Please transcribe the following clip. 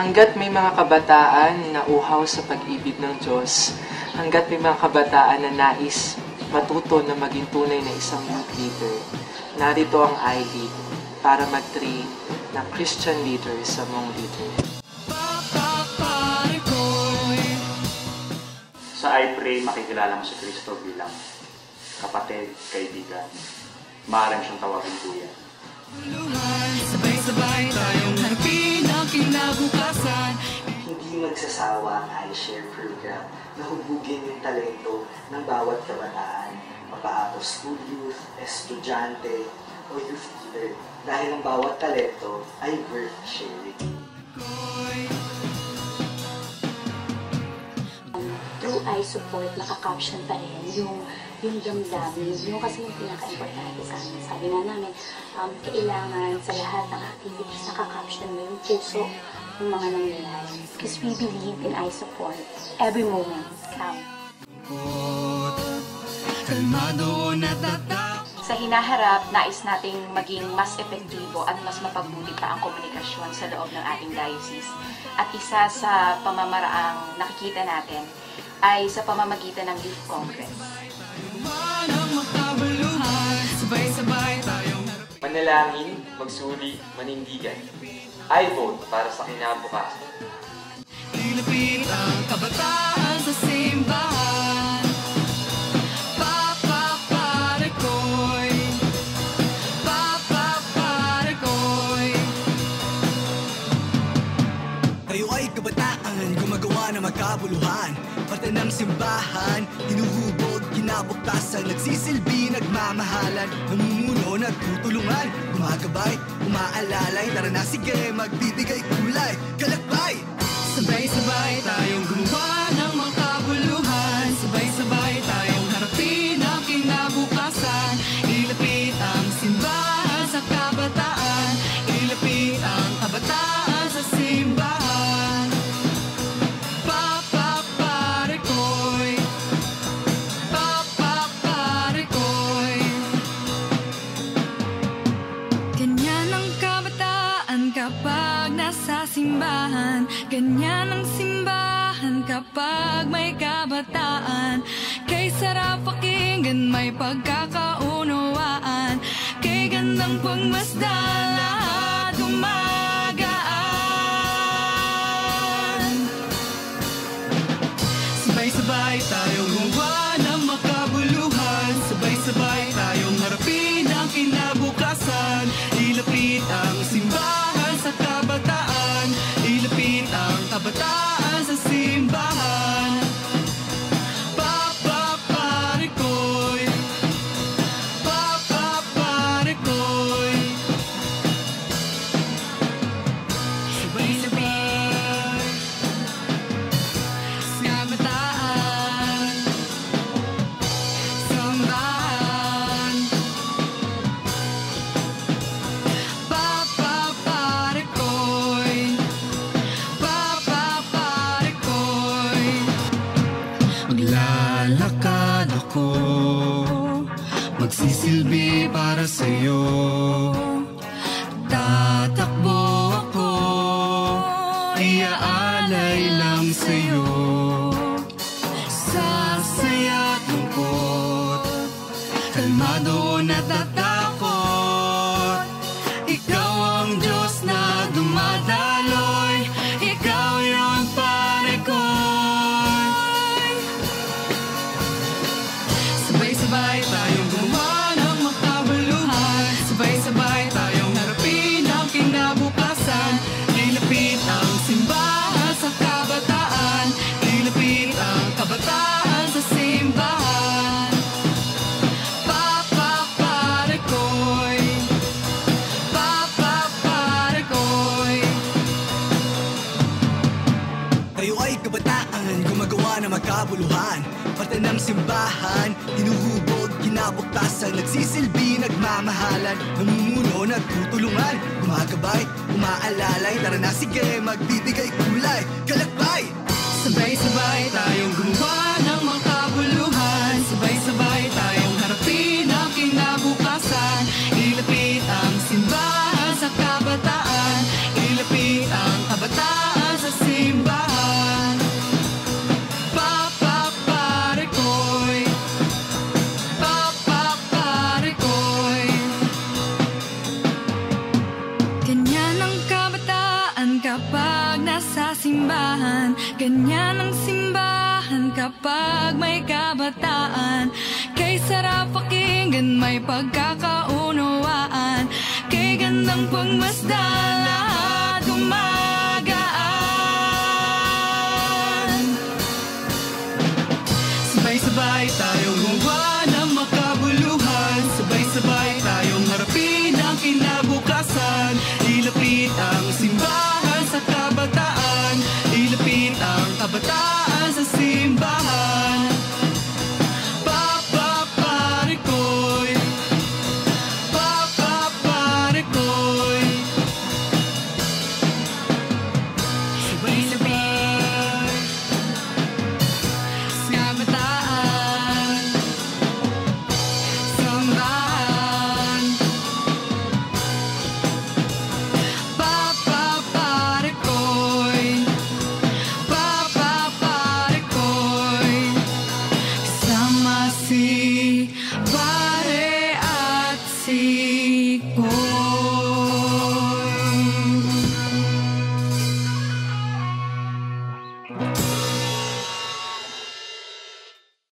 Hanggat may mga kabataan na uhaw sa pag-ibig ng Diyos, hanggat may mga kabataan na nais matuto na maging tunay na isang youth leader, narito ang iLead para mag-train ng Christian leaders among leaders. Sa iPray, makikilala mo si Kristo bilang kapatid, kaibigan. Maaaring siyang tawagin kuya. Sabay-sabay tayong harapin ang kinabukasan. Hindi magsasawa ang iShare program na hubugin yung talento ng bawat kabataan, mapa school youth, estudyante, o youth leader. Dahil ang bawat talento ay worth sharing. Through iSupport, naka-caption pa rin yung damdamin, yung kasi yung pinaka-importante sa amin. Sabi nga namin, kailangan sa lahat ng activities, naka-caption mo yung puso ng mga nangyayari. Because we believe in iSupport. Every moment counts. Sa hinaharap, nais nating maging mas epektibo at mas mapagbuti pa ang komunikasyon sa loob ng ating diocese. At isa sa pamamaraang nakikita natin ay sa pamamagitan ng Youth Congress. Manalangin, magsuri, manindigan. I vote para sa kinabukasan. Ilapit ang kabataan sa simbahan. Papaparekoy. Papaparekoy. Kayo ay kabataan, gumagawa ng magkabuluhan. Parte ng simbahan, hinuhubog, kinabuktasan, nagsisilbi, nagmamahalan, namumuno, nagtutulungan, gumagabay, umaalalay, tara na sige, magbibigay kulay, kalakbay! Sabay-sabay tayong gumawa ng makabuluhan. Sabay-sabay tayong harapin ang kinabukasan. Ilapit ang simbahan sa kabataan. Ilapit ang kabataan sa simbahan. Papaparekoy. Papaparekoy. Ganyan ang kabataan kapag nasa simbahan. Ganyan ang simbahan kapag may kabataan. Kay sarap pakinggan, may pagkakaunawaan. Kay gandang pagmasdan, lahat gumagaan. Sabay-sabay tayong gumawa ng makabuluhan. Sabay-sabay tayong harapin ang kinabukasan. Ilapit ang simbahan sa kabataan. Ilapit ang kabataan sa simbahan. Papaparekoy. Papaparekoy. Sabay-sabay sa kabataan. Sambahan. Papaparekoy. Papaparekoy. Maglalakad ako, magsisilbi para sa'yo. Tatakbo ako, iaalay lang sa'yo. Sa saya't lungkot, kalmado natatakot. Ikaw ang Diyos na dumadaloy. Ikaw yon pare ko'y. Sabay-sabay tayong gumawa ng makabuluhan. Sabay-sabay tayong harapin ang kinabukasan. Ilapit ang simbahan sa kabataan. Ilapit ang kabataan sa simbahan. Papaparekoy. Papaparekoy. Kayo ay kabataan, gumagawa ng magkabuluhan. Parte ng simbahan, hinuhubog, kinabuktasan, nagsisilbi, nagmamahalan, namumuno, nagtutulungan, gumagabay, umaalalay, tara na sige, magbibigay kulay, kalakbay! Sabay-sabay tayong gumawa ng makabuluhan. Sabay-sabay tayong harapin ang kinabukasan. Ilapit ang simbahan sa kabataan. Ilapit ang kabataan Ganyan ang simbahan kapag may kabataan. Kay sarap pakinggan, may pagkakaunawaan. Kay gandang pagmasdan.